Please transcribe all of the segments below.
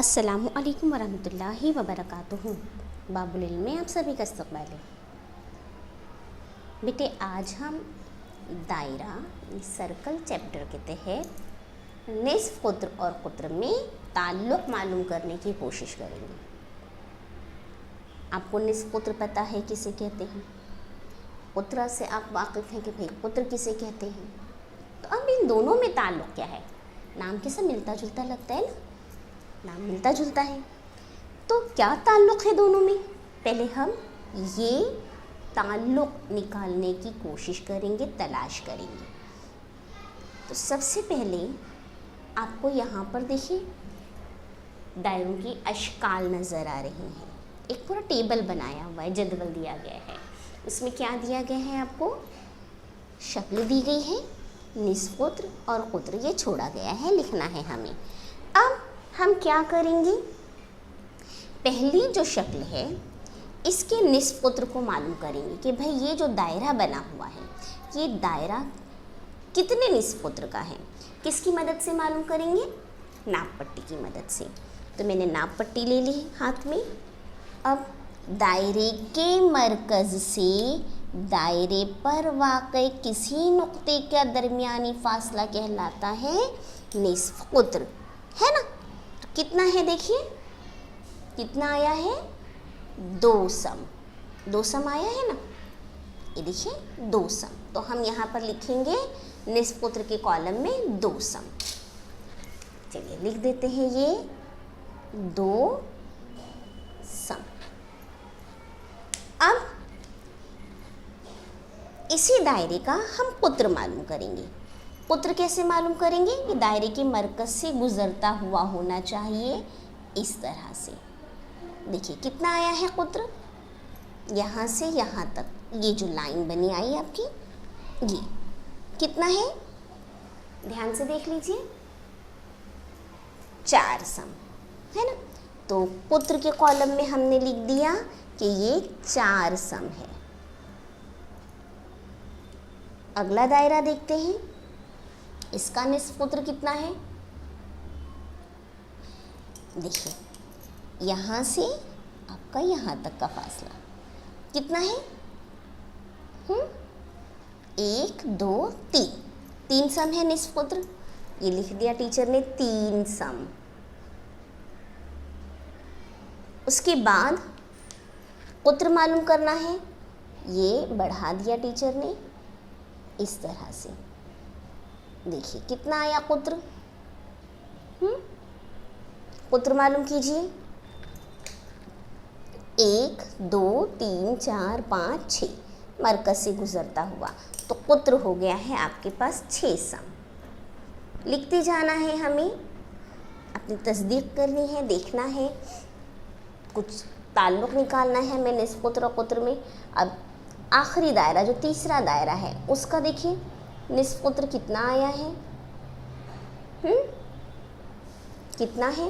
अस्सलामु अलैकुम वरहमतुल्लाहि वबरकातुहू। बाबुल इल्म में आप सभी का इस्तक़बाल है। बेटे, आज हम दायरा सर्कल चैप्टर के तहत निस्फ़ कुत्र और कुत्र में ताल्लुक़ मालूम करने की कोशिश करेंगे। आपको निस्फ़ कुत्र पता है किसे कहते हैं, कुत्र से आप वाकिफ़ हैं कि भाई कुत्र किसे कहते हैं। तो अब इन दोनों में ताल्लुक़ क्या है? नाम के साथ मिलता जुलता लगता है ना, नाम मिलता जुलता है। तो क्या ताल्लुक़ है दोनों में? पहले हम ये ताल्लुक़ निकालने की कोशिश करेंगे, तलाश करेंगे। तो सबसे पहले आपको यहाँ पर देखिए दायरों की अशकाल नज़र आ रही हैं। एक पूरा टेबल बनाया हुआ है, जदवल दिया गया है। उसमें क्या दिया गया है? आपको शक्ल दी गई है, निस्फ़ कुत्र और कुत्र ये छोड़ा गया है, लिखना है हमें। अब हम क्या करेंगे? पहली जो शक्ल है इसके निस्फ़ कुत्र को मालूम करेंगे कि भाई ये जो दायरा बना हुआ है ये दायरा कितने निस्फ़ कुत्र का है। किसकी मदद से मालूम करेंगे? नाप पट्टी की मदद से। तो मैंने नाप पट्टी ले ली हाथ में। अब दायरे के मरकज़ से दायरे पर वाक़ई किसी नुक्ते का दरमियानी फासला कहलाता है निस्फ़ कुत्र, है ना। कितना है देखिए, कितना आया है? 2 सम। 2 सम आया है ना, ये देखिए 2 सम। तो हम यहाँ पर लिखेंगे निस्फ़ कुत्र के कॉलम में 2 सम। चलिए लिख देते हैं ये 2 सम। अब इसी दायरे का हम कुत्र मालूम करेंगे। कुत्र कैसे मालूम करेंगे? कि दायरे के मरकज़ से गुज़रता हुआ होना चाहिए, इस तरह से। देखिए कितना आया है कुत्र, यहाँ से यहाँ तक ये जो लाइन बनी आई आपकी, ये कितना है? ध्यान से देख लीजिए, 4 सम, है ना। तो कुत्र के कॉलम में हमने लिख दिया कि ये 4 सम है। अगला दायरा देखते हैं, इसका निस्फ़ कुत्र कितना है? देखिए यहाँ से आपका यहाँ तक का फासला कितना है? 1 2 3, 3 सम है निस्फ़ कुत्र। ये लिख दिया टीचर ने 3 सम। उसके बाद कुत्र मालूम करना है, ये बढ़ा दिया टीचर ने इस तरह से। देखिए कितना आया कुत्र, कुत्र मालूम कीजिए। 1 2 3 4 5 6 मरकज़ से गुज़रता हुआ, तो कुत्र हो गया है आपके पास 6 सम। लिखते जाना है हमें, अपनी तस्दीक करनी है, देखना है, कुछ ताल्लुक़ निकालना है हमें निस्फ़ कुत्र और कुत्र में। अब आखिरी दायरा जो तीसरा दायरा है उसका देखिए निस्फ़ कुत्र कितना आया है? कितना है?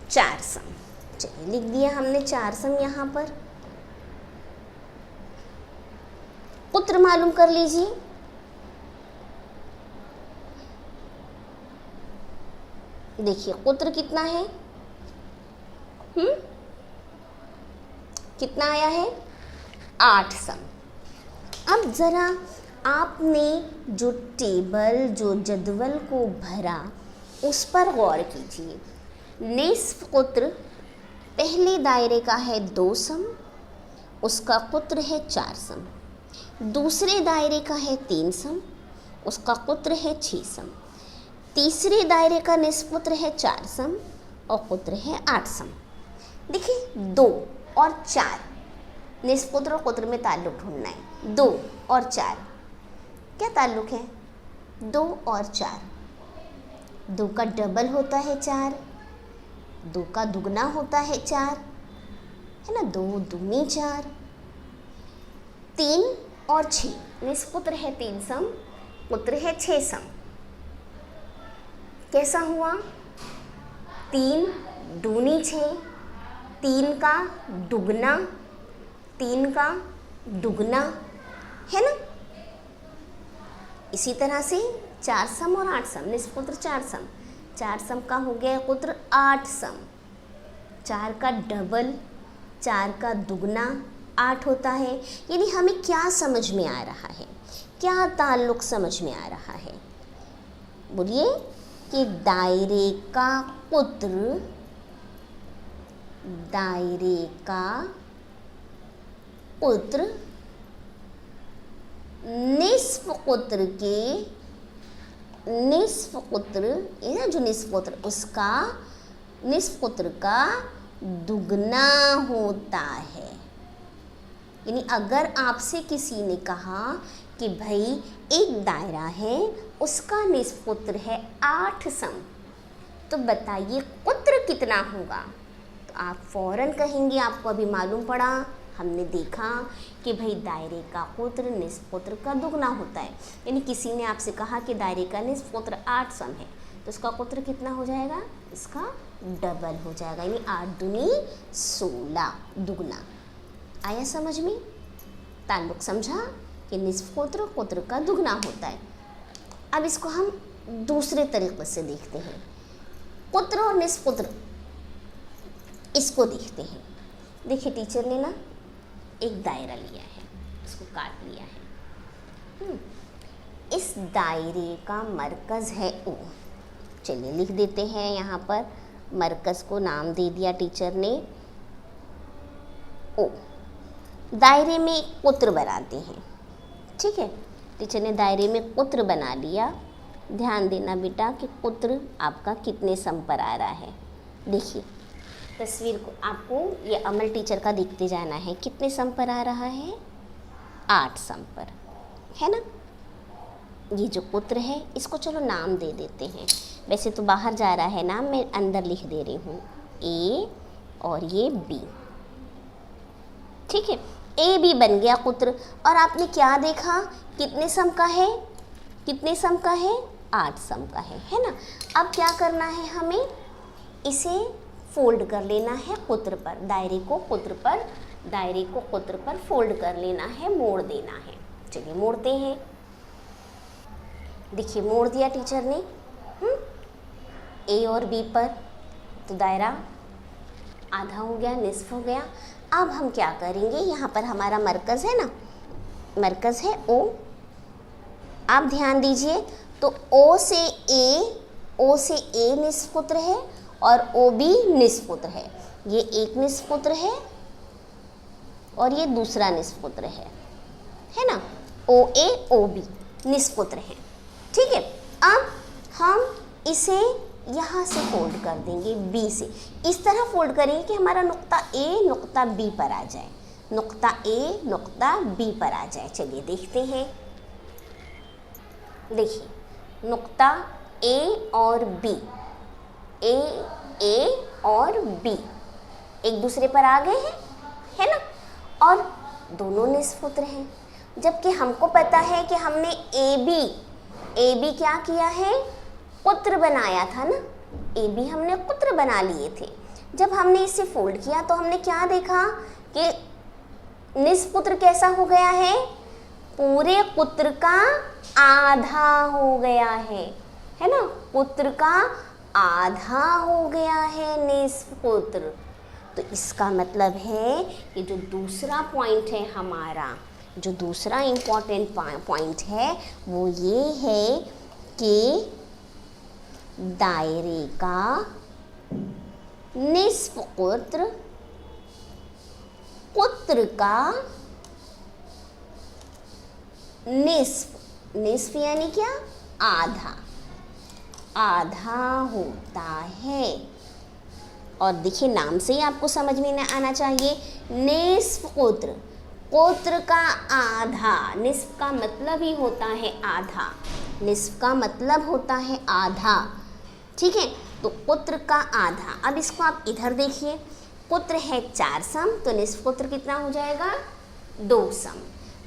4 सम। चलिए लिख दिया हमने 4 सम यहाँ पर। कुत्र मालूम कर लीजिए। देखिए कुत्र कितना है? कितना आया है? 8 सम। अब ज़रा आपने जो टेबल, जो जदवल को भरा उस पर गौर कीजिए। निस्फ़ कुत्र पहले दायरे का है 2 सम, उसका कुत्र है 4 सम। दूसरे दायरे का है 3 सम, उसका कुत्र है 6 सम। तीसरे दायरे का निस्फ़ कुत्र है 4 सम और कुत्र है 8 सम। देखिए 2 और 4 निस्फ़ कुत्र और कुत्र में ताल्लुक़ ढूंढना है। 2 और 4 क्या ताल्लुक़ है? 2 और 4, 2 का डबल होता है 4, 2 का दुगना होता है 4, है ना। 2 दूनी 4। 3 और 6 निस्फ़ कुत्र है 3 सम, कुत्र है 6 सम। कैसा हुआ? 3 दूनी 6, 3 का दुगना, 3 का दुगना, है ना। इसी तरह से 4 सम और 8 सम, निस्फ़ कुत्र 4 सम, 4 सम का हो गया पुत्र 8 सम। 4 का डबल, 4 का दुगना 8 होता है। यानी हमें क्या समझ में आ रहा है, क्या ताल्लुक समझ में आ रहा है? बोलिए कि दायरे का कुत्र, दायरे का कुत्र निस्फ कुत्र के, निस्फ कुत्र, ये ना जो निस्फ कुत्र, उसका निस्फ कुत्र का दुगना होता है। यानी अगर आपसे किसी ने कहा कि भाई एक दायरा है, उसका निस्फ कुत्र है 8 सम, तो बताइए कुत्र कितना होगा? तो आप फौरन कहेंगे, आपको अभी मालूम पड़ा, हमने देखा कि भाई दायरे का कुत्र निस्फ कुत्र का दुगना होता है। यानी किसी ने आपसे कहा कि दायरे का निस्फ कुत्र 8 सम है, तो इसका कुत्र कितना हो जाएगा? इसका डबल हो जाएगा, यानी 8 दूनी 16 दुगना। आया समझ में? ताल्लुक समझा कि निस्फ कुत्र कुत्र का दुगना होता है। अब इसको हम दूसरे तरीके से देखते हैं, कुत्र और निस्फ कुत्र, इसको देखते हैं। देखिए टीचर ने ना एक दायरा लिया है, इसको काट लिया है। इस दायरे का मरकज़ है O। चलिए लिख देते हैं, यहाँ पर मरकज़ को नाम दे दिया टीचर ने O। दायरे में एक कुत्र बनाते हैं, ठीक है। टीचर ने दायरे में कुत्र बना लिया। ध्यान देना बेटा कि कुत्र आपका कितने सम पर आ रहा है। देखिए तस्वीर को आपको ये अमल टीचर का देखते जाना है, कितने सम पर आ रहा है? 8 सम पर, है ना। ये जो पुत्र है इसको चलो नाम दे देते हैं, वैसे तो बाहर जा रहा है नाम, मैं अंदर लिख दे रही हूँ A और ये B, ठीक है। A B बन गया पुत्र। और आपने क्या देखा, कितने सम का है? कितने सम का है? 8 सम का है ना। अब क्या करना है, हमें इसे फोल्ड कर लेना है कुत्र पर, दायरे को कुत्र पर, दायरे को कुत्र पर फोल्ड कर लेना है, मोड़ देना है। चलिए मोड़ते हैं। देखिए मोड़ दिया टीचर ने A और B पर, तो दायरा आधा हो गया, निस्फ हो गया। अब हम क्या करेंगे, यहाँ पर हमारा मरकज़ है ना, मरकज़ है O। आप ध्यान दीजिए, तो O से A निस्फ पुत्र है और OB निस्फ पुत्र है। ये एक निस्फ पुत्र है और ये दूसरा निस्फ पुत्र है ना। OA OB निस्फ पुत्र है, ठीक है। अब हम इसे यहाँ से फोल्ड कर देंगे B से, इस तरह फोल्ड करेंगे कि हमारा नुक्ता A नुक्ता B पर आ जाए, नुक्ता A नुक्ता B पर आ जाए। चलिए देखते हैं। देखिए नुक्ता A और B, A और B एक दूसरे पर आ गए हैं, है ना। और दोनों निस्फ पुत्र हैं, जबकि हमको पता है कि हमने AB क्या किया है, पुत्र बनाया था ना। AB हमने पुत्र बना लिए थे। जब हमने इसे फोल्ड किया तो हमने क्या देखा कि निस्फ पुत्र कैसा हो गया है, पूरे पुत्र का आधा हो गया है ना। पुत्र का आधा हो गया है निस्फ पुत्र। तो इसका मतलब है कि जो दूसरा पॉइंट है हमारा, जो दूसरा इम्पॉर्टेंट पॉइंट है वो ये है कि दायरे का निस्फ पुत्र पुत्र का निस्फ यानी क्या, आधा, आधा होता है। और देखिए नाम से ही आपको समझ में आना चाहिए, निस्फ पुत्र, पुत्र का आधा। निस्फ का मतलब ही होता है आधा, निस्फ का मतलब होता है आधा, ठीक है। तो पुत्र का आधा। अब इसको आप इधर देखिए, पुत्र है 4 सम, तो निस्फ पुत्र कितना हो जाएगा, 2 सम।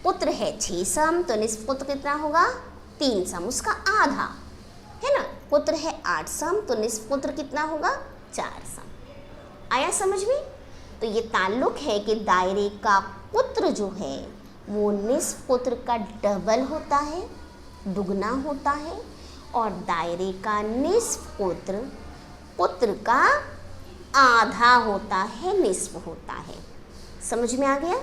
पुत्र है 6 सम, तो निस्फ पुत्र कितना होगा, 3 सम, उसका आधा, है ना। पुत्र है 8 सम, तो निस्फ पुत्र कितना होगा, 4 सम। आया समझ में? तो ये ताल्लुक है कि दायरे का पुत्र जो है वो निस्फ पुत्र का डबल होता है, दुगना होता है, और दायरे का निस्फ पुत्र, पुत्र का आधा होता है, निस्फ होता है। समझ में आ गया?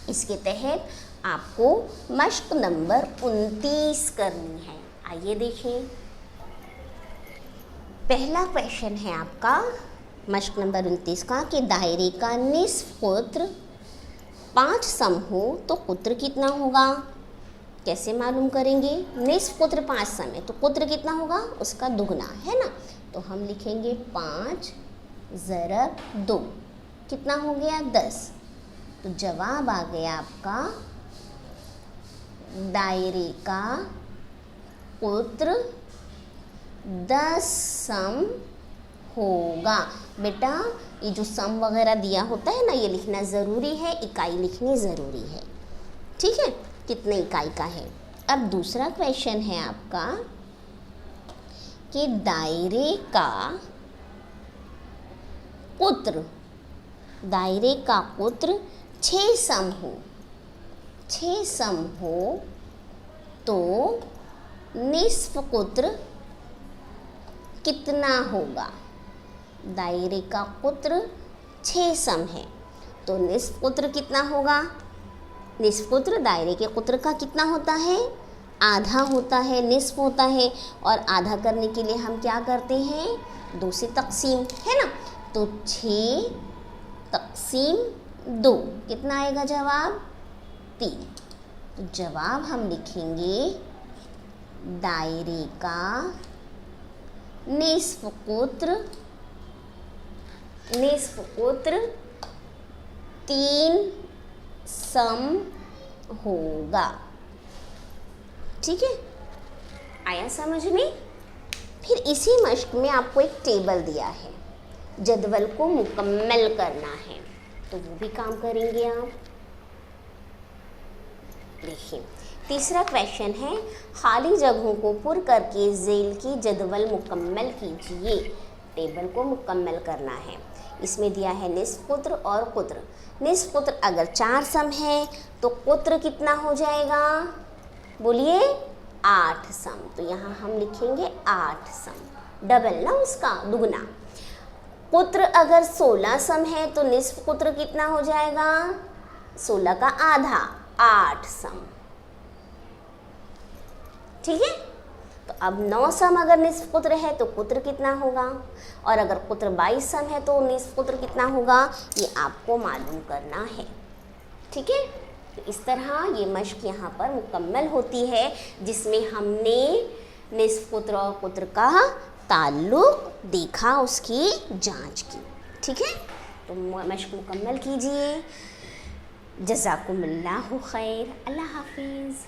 इसके तहत आपको मश्क नंबर 29 करनी है। आइए देखें, पहला क्वेश्चन है आपका मश्क नंबर 29 का कि दायरे का निस्फ पुत्र 5 सम हो तो पुत्र कितना होगा? कैसे मालूम करेंगे? निस्फ पुत्र 5 सम है तो पुत्र कितना होगा? उसका दुगना, है ना। तो हम लिखेंगे 5 ज़रब 2, कितना हो गया? 10। तो जवाब आ गया आपका दायरे का पुत्र 10 सम होगा। बेटा ये जो सम वगैरह दिया होता है ना, ये लिखना ज़रूरी है, इकाई लिखनी ज़रूरी है, ठीक है, कितने इकाई का है। अब दूसरा क्वेश्चन है आपका कि दायरे का पुत्र, दायरे का पुत्र 6 सम हो, 6 सम हो तो निस्फ पुत्र कितना होगा? दायरे का पुत्र 6 सम है तो निस्फ पुत्र कितना होगा? निस्फ पुत्र दायरे के पुत्र का कितना होता है? आधा होता है, निस्फ होता है। और आधा करने के लिए हम क्या करते हैं? 2 से तकसीम, है ना। तो 6 तकसीम 2 कितना आएगा जवाब? 3। तो जवाब हम लिखेंगे दायरे का निस्फ पुत्र 3 सम होगा, ठीक है। आया समझ में? फिर इसी मश्क में आपको एक टेबल दिया है, जदवल को मुकम्मल करना है, तो वो भी काम करेंगे आप। देखिए तीसरा क्वेश्चन है, खाली जगहों को पुर करके झेल की जदवल मुकम्मल कीजिए। टेबल को मुकम्मल करना है। इसमें दिया है निस्फ पुत्र और पुत्र। निस्फ पुत्र अगर 4 सम है तो पुत्र कितना हो जाएगा? बोलिए 8 सम। तो यहाँ हम लिखेंगे 8 सम, डबल ना, उसका दुगना। पुत्र अगर 16 सम है तो निस्फ पुत्र कितना हो जाएगा? 16 का आधा, 8 सम, ठीक है। तो अब 9 सम अगर निस्फ पुत्र है तो पुत्र कितना होगा? और अगर पुत्र 22 सम है तो निस्फ पुत्र कितना होगा? ये आपको मालूम करना है, ठीक है। तो इस तरह ये मश्क यहाँ पर मुकम्मल होती है, जिसमें हमने निस्फ पुत्र और पुत्र का ताल्लुक देखा, उसकी जांच की, ठीक है। तो मश्क मुकम्मल कीजिए। जज़ाकुमुल्लाहु खैर। अल्लाह हाफिज़।